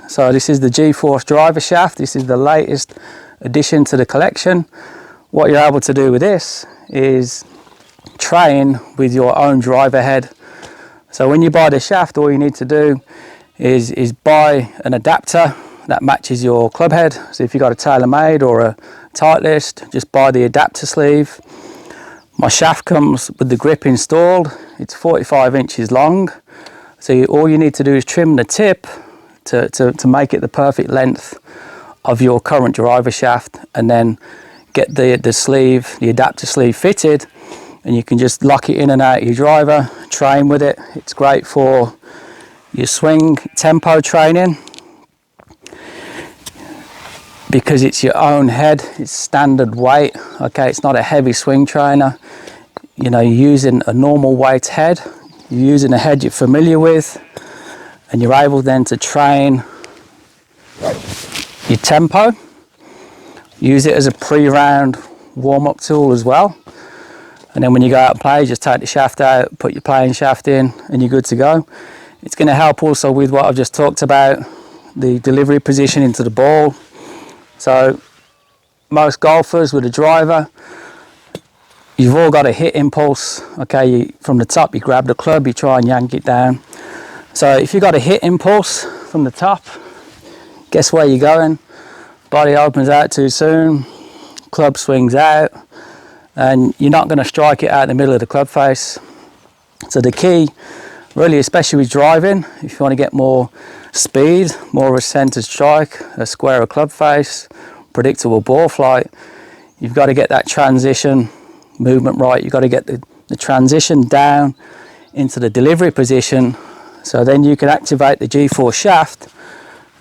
So this is the GForce driver shaft. This is the latest addition to the collection. What you're able to do with this is train with your own driver head. So when you buy the shaft, all you need to do is buy an adapter that matches your club head. So if you've got a TaylorMade or a Titleist, just buy the adapter sleeve. My shaft comes with the grip installed. It's 45 inches long. So all you need to do is trim the tip to make it the perfect length of your current driver shaft, and then get the sleeve, the adapter sleeve fitted, and you can just lock it in and out of your driver, train with it. It's great for your swing tempo training because it's your own head, it's standard weight. Okay, it's not a heavy swing trainer. You know, you're using a normal weight head, you're using a head you're familiar with, and you're able then to train your tempo. Use it as a pre-round warm-up tool as well. And then when you go out and play, just take the shaft out, put your playing shaft in, and you're good to go. It's going to help also with what I've just talked about, the delivery position into the ball. So most golfers with a driver, you've all got a hit impulse. Okay, from the top you grab the club, you try and yank it down. So if you've got a hit impulse from the top, guess where you're going? Body opens out too soon, club swings out, and you're not going to strike it out in the middle of the club face. So the key, really, especially with driving, if you want to get more speed, more of a centered strike, a squarer club face, predictable ball flight, you've got to get that transition movement right. You've got to get the transition down into the delivery position, so then you can activate the GForce shaft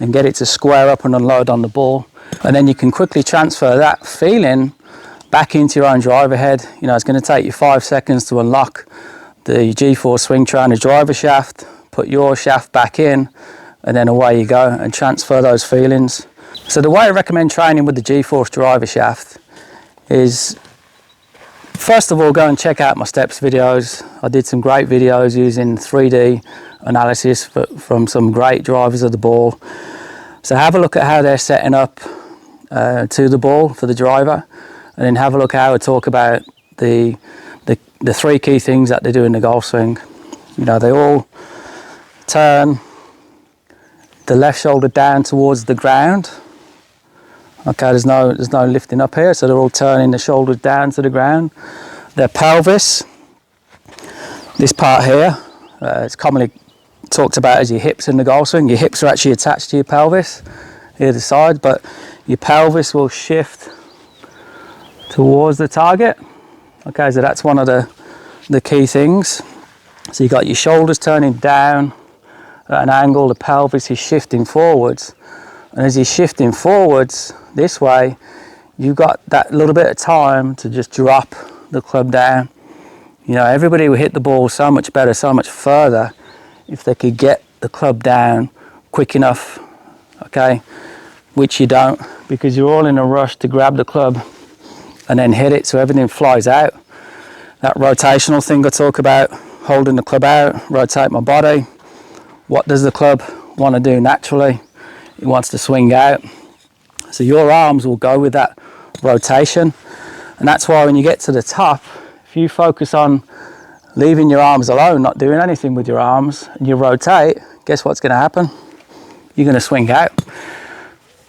and get it to square up and unload on the ball. And then you can quickly transfer that feeling back into your own driver head. You know, it's going to take you 5 seconds to unlock the GForce swing trainer driver shaft, put your shaft back in, and then away you go, and transfer those feelings. So the way I recommend training with the GForce driver shaft is, first of all, go and check out my steps videos. I did some great videos using 3D analysis from some great drivers of the ball. So have a look at how they're setting up to the ball for the driver, and then have a look how I talk about the 3 key things that they do in the golf swing. You know, they all turn the left shoulder down towards the ground. Okay, there's no lifting up here, so they're all turning the shoulders down to the ground. Their pelvis, this part here, it's commonly talked about as your hips in the golf swing. Your hips are actually attached to your pelvis, either side, but your pelvis will shift towards the target. Okay, so that's one of the key things. So you got your shoulders turning down at an angle, the pelvis is shifting forwards, and as you're shifting forwards this way, you've got that little bit of time to just drop the club down. You know, everybody will hit the ball so much better, so much further, if they could get the club down quick enough, okay, which you don't, because you're all in a rush to grab the club and then hit it, so everything flies out. That rotational thing I talk about, holding the club out, rotate my body. What does the club want to do naturally? It wants to swing out. So your arms will go with that rotation, and that's why when you get to the top, if you focus on leaving your arms alone, not doing anything with your arms, and you rotate, guess what's going to happen? You're going to swing out.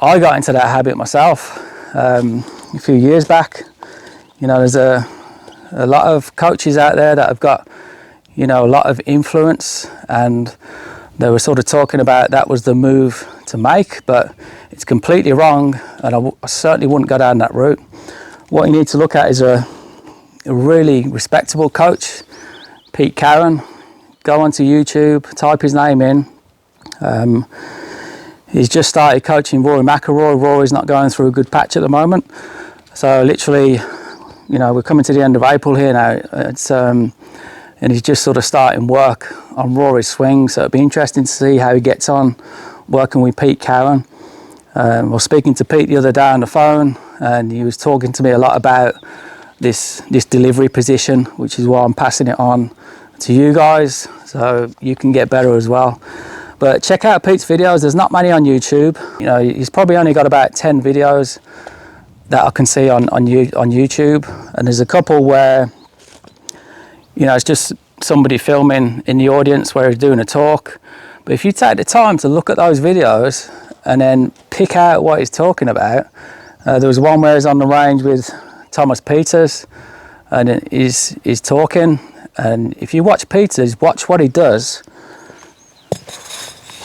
I got into that habit myself a few years back. You know, there's a lot of coaches out there that have got, you know, a lot of influence, and they were sort of talking about that was the move to make, but it's completely wrong, and I certainly wouldn't go down that route. What you need to look at is a really respectable coach, Pete Cowan. Go onto YouTube, type his name in. He's just started coaching Rory McIlroy. Rory's not going through a good patch at the moment, so literally, you know, we're coming to the end of April here now. It's and he's just sort of starting work on Rory's swing, so it'll be interesting to see how he gets on working with Pete Cowan. I was speaking to Pete the other day on the phone, and he was talking to me a lot about this delivery position, which is why I'm passing it on to you guys, so you can get better as well. But check out Pete's videos. There's not many on YouTube. You know, he's probably only got about 10 videos that I can see on YouTube, and there's a couple where, you know, it's just somebody filming in the audience where he's doing a talk. But if you take the time to look at those videos and then pick out what he's talking about, there was one where he's on the range with Thomas Peters, and he's talking, and if you watch Peters, watch what he does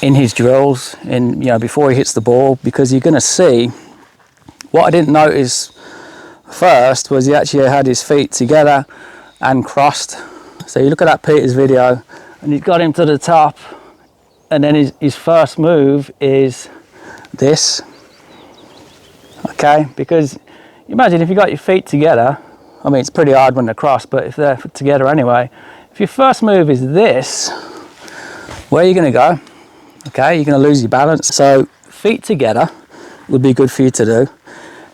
in his drills, you know, before he hits the ball, because you're going to see. What I didn't notice first was he actually had his feet together and crossed. So you look at that Peters video, and he's got him to the top, and then his first move is this. Okay, because imagine if you got your feet together. I mean, it's pretty hard when they're crossed, but if they're together anyway, if your first move is this, where are you going to go? Okay, you're going to lose your balance. So feet together would be good for you to do.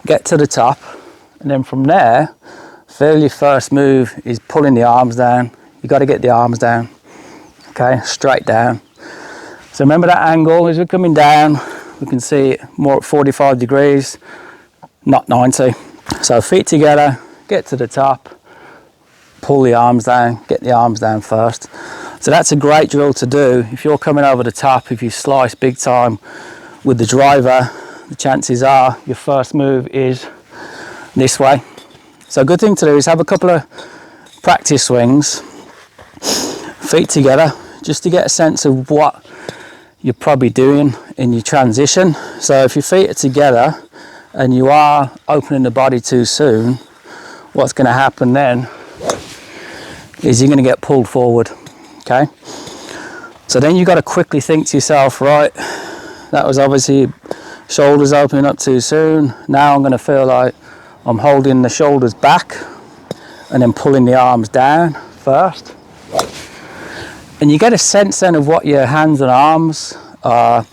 Get to the top, and then from there, feel your first move is pulling the arms down. You got to get the arms down, okay, straight down. So remember that angle, as we're coming down, we can see it more at 45 degrees, not 90. So feet together, get to the top, pull the arms down, get the arms down first. So that's a great drill to do if you're coming over the top. If you slice big time with the driver, the chances are your first move is this way. So a good thing to do is have a couple of practice swings, feet together, just to get a sense of what you're probably doing in your transition. So if your feet are together and you are opening the body too soon, what's going to happen then is you're going to get pulled forward. Okay, so then you've got to quickly think to yourself, right, that was obviously shoulders opening up too soon. Now I'm going to feel like I'm holding the shoulders back and then pulling the arms down first. And you get a sense then of what your hands and arms are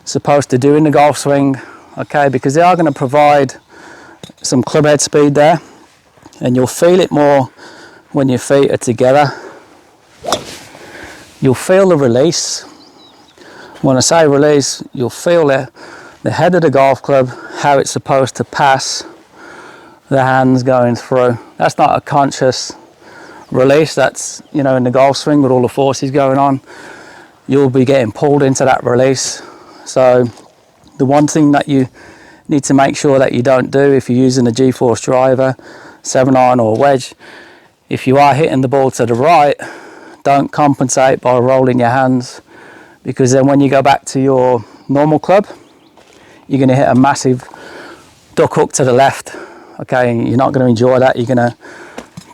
supposed to do in the golf swing, okay, because they are going to provide some club head speed there, and you'll feel it more when your feet are together. You'll feel the release. When I say release, you'll feel the head of the golf club, how it's supposed to pass the hands going through. That's not a conscious release. That's, you know, in the golf swing with all the forces going on, you'll be getting pulled into that release. So the one thing that you need to make sure that you don't do if you're using a GForce driver, 7-iron or wedge, if you are hitting the ball to the right, don't compensate by rolling your hands, because then when you go back to your normal club, you're going to hit a massive duck hook to the left. Okay, and you're not going to enjoy that. You're going to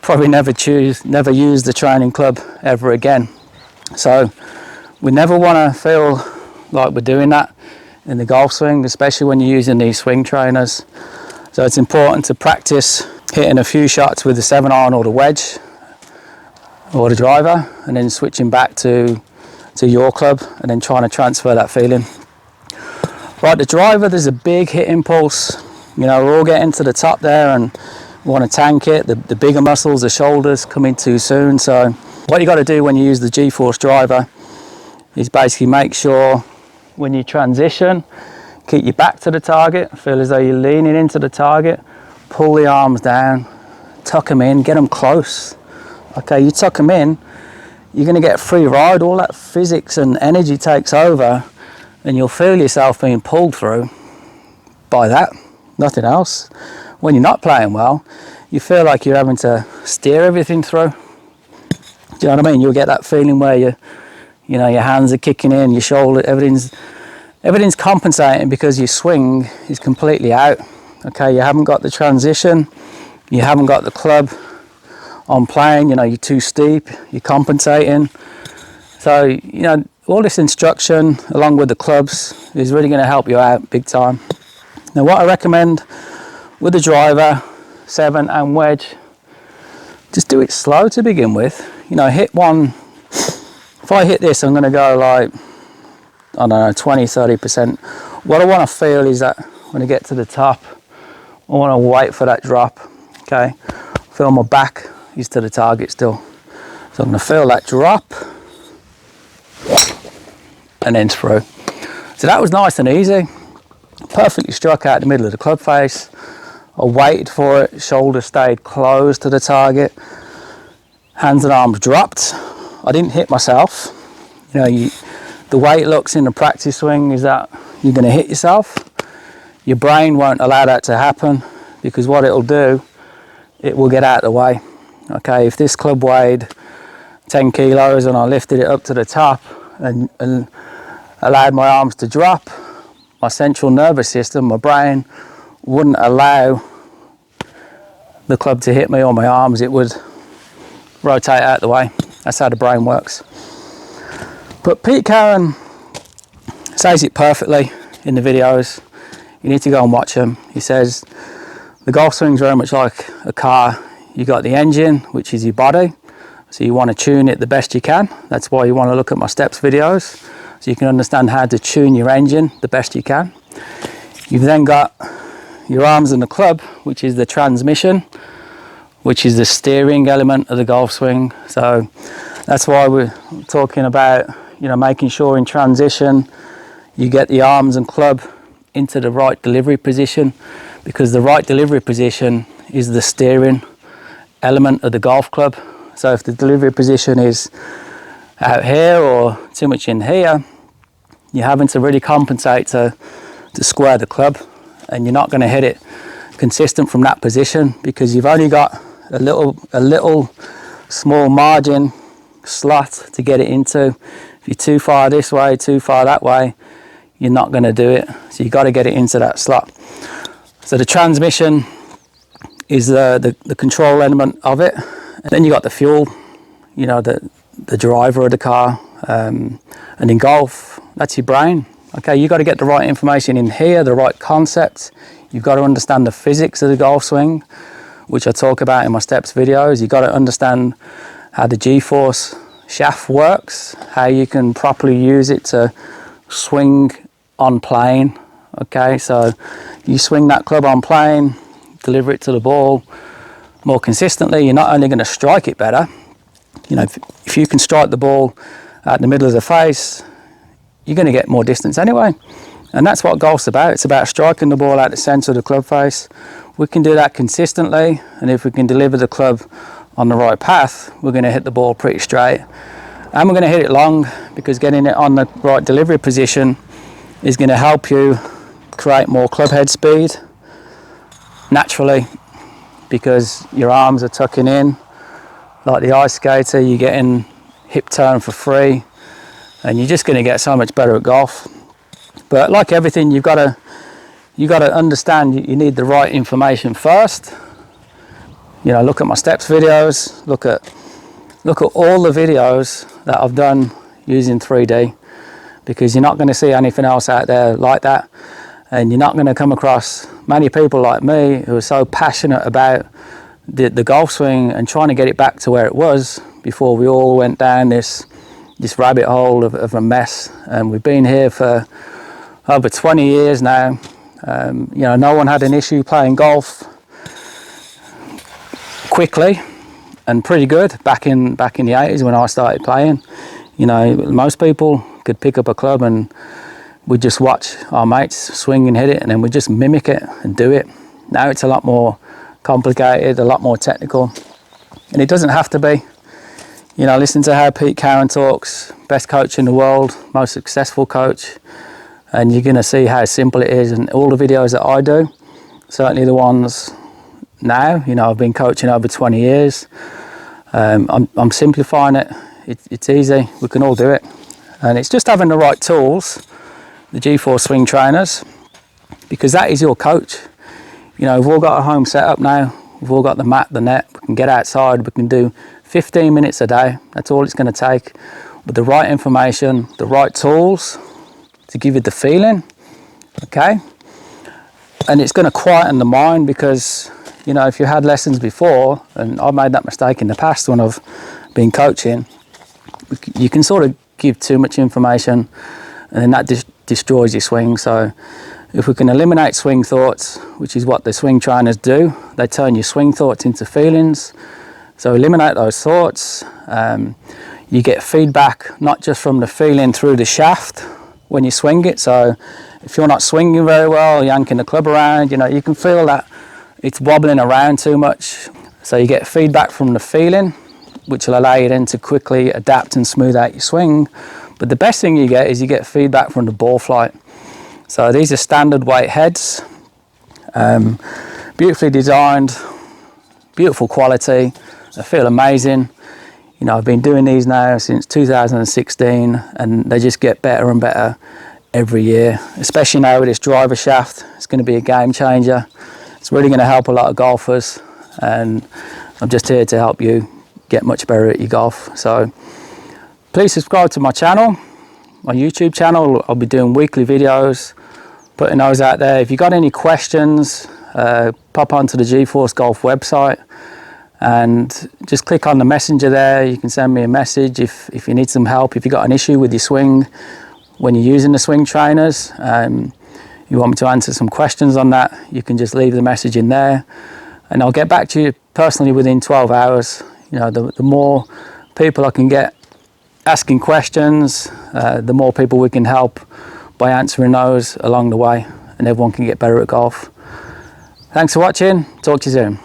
probably never use the training club ever again. So we never want to feel like we're doing that in the golf swing, especially when you're using these swing trainers. So it's important to practice hitting a few shots with the 7-iron or the wedge or the driver, and then switching back to your club and then trying to transfer that feeling. Right, the driver, there's a big hit impulse. You know, we're all getting to the top there and want to tank it. The bigger muscles, the shoulders, come in too soon. So what you got to do when you use the GForce driver is basically make sure when you transition, keep your back to the target, feel as though you're leaning into the target, pull the arms down, tuck them in, get them close. Okay, you tuck them in, you're going to get a free ride. All that physics and energy takes over, and you'll feel yourself being pulled through by that, nothing else. When you're not playing well, you feel like you're having to steer everything through. Do you know what I mean? You'll get that feeling where you know, your hands are kicking in, your shoulder, everything's compensating because your swing is completely out. Okay, you haven't got the transition, you haven't got the club on playing, you know, you're too steep, you're compensating. So, you know, all this instruction along with the clubs is really going to help you out big time. Now what I recommend with the driver, 7 and wedge, just do it slow to begin with. You know, hit one. If I hit this, I'm going to go like, I don't know, 20-30%. What I want to feel is that when I get to the top, I want to wait for that drop. Okay, feel my back is to the target still, so I'm going to feel that drop, and then through. So that was nice and easy. Perfectly struck out the middle of the club face. I waited for it, shoulder stayed closed to the target, hands and arms dropped. I didn't hit myself. You know, the way it looks in the practice swing is that you're going to hit yourself. Your brain won't allow that to happen, because what it'll do, it will get out of the way. Okay, if this club weighed 10 kilos and I lifted it up to the top and allowed my arms to drop, my central nervous system, my brain, wouldn't allow the club to hit me or my arms. It would rotate out of the way. That's how the brain works. But Pete Cowan says it perfectly in the videos. You need to go and watch them. He says the golf swing's very much like a car. You got the engine, which is your body, so you want to tune it the best you can. That's why you want to look at my steps videos, so you can understand how to tune your engine the best you can. You've then got your arms and the club, which is the transmission, which is the steering element of the golf swing. So that's why we're talking about, you know, making sure in transition you get the arms and club into the right delivery position, because the right delivery position is the steering element of the golf club. So if the delivery position is out here or too much in here, you're having to really compensate to square the club, and you're not going to hit it consistent from that position, because you've only got a little small margin slot to get it into. If you're too far this way, too far that way, you're not going to do it. So you've got to get it into that slot. So the transmission is the control element of it. And then you got the fuel, you know, the driver of the car. And in golf, that's your brain. Okay, you got to get the right information in here, the right concepts. You've got to understand the physics of the golf swing, which I talk about in my steps videos. You've got to understand how the GForce shaft works, how you can properly use it to swing on plane. Okay, so you swing that club on plane, deliver it to the ball more consistently. You're not only going to strike it better, you know, if you can strike the ball at the middle of the face, you're going to get more distance anyway. And that's what golf's about. It's about striking the ball at the centre of the club face. We can do that consistently, and if we can deliver the club on the right path, we're going to hit the ball pretty straight. And we're going to hit it long, because getting it on the right delivery position is going to help you create more club head speed naturally, because your arms are tucking in. Like the ice skater, you're getting hip turn for free, and you're just going to get so much better at golf. But like everything, you've got to understand you need the right information first. You know, look at my steps videos, look at all the videos that I've done using 3D, because you're not going to see anything else out there like that, and you're not going to come across many people like me who are so passionate about the golf swing and trying to get it back to where it was before we all went down this rabbit hole of a mess. And we've been here for over 20 years now. You know, no one had an issue playing golf quickly and pretty good back in the 80s when I started playing. You know, most people could pick up a club and we'd just watch our mates swing and hit it, and then we'd just mimic it and do it. Now it's a lot more complicated, a lot more technical, and it doesn't have to be. You know, listen to how Pete Cowan talks, best coach in the world, most successful coach, and you're going to see how simple it is. And all the videos that I do, certainly the ones now, you know, I've been coaching over 20 years. I'm simplifying it. It's easy. We can all do it. And it's just having the right tools, the GForce swing trainers, because that is your coach. You know, we've all got a home setup now. We've all got the mat, the net. We can get outside. We can do 15 minutes a day. That's all it's going to take. With the right information, the right tools to give you the feeling, okay? And it's going to quieten the mind, because, you know, if you had lessons before, and I've made that mistake in the past when I've been coaching, you can sort of give too much information, and then that destroys your swing. So if we can eliminate swing thoughts, which is what the swing trainers do, they turn your swing thoughts into feelings. So eliminate those thoughts. You get feedback not just from the feeling through the shaft when you swing it. So if you're not swinging very well, yanking the club around, you know, you can feel that it's wobbling around too much. So you get feedback from the feeling, which will allow you then to quickly adapt and smooth out your swing. But the best thing you get is you get feedback from the ball flight. So these are standard weight heads, beautifully designed, beautiful quality. They feel amazing. You know, I've been doing these now since 2016, and they just get better and better every year, especially now with this driver shaft. It's going to be a game changer. It's really going to help a lot of golfers, and I'm just here to help you get much better at your golf. So please subscribe to my channel, my YouTube channel. I'll be doing weekly videos, putting those out there. If you've got any questions, pop onto the GForce Golf website and just click on the messenger there. You can send me a message if you need some help, if you've got an issue with your swing when you're using the swing trainers. You want me to answer some questions on that, you can just leave the message in there and I'll get back to you personally within 12 hours. You know, the more people I can get asking questions, the more people we can help by answering those along the way, and everyone can get better at golf. Thanks for watching. Talk to you soon.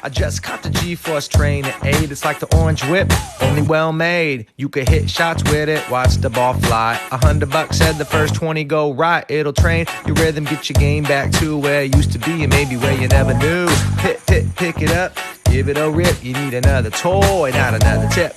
I just caught the GForce train at 8. It's like the orange whip, only well made. You can hit shots with it, watch the ball fly. $100 said the first 20 go right. It'll train your rhythm, get your game back to where it used to be and maybe where you never knew. Pick it up, give it a rip. You need another toy, not another tip.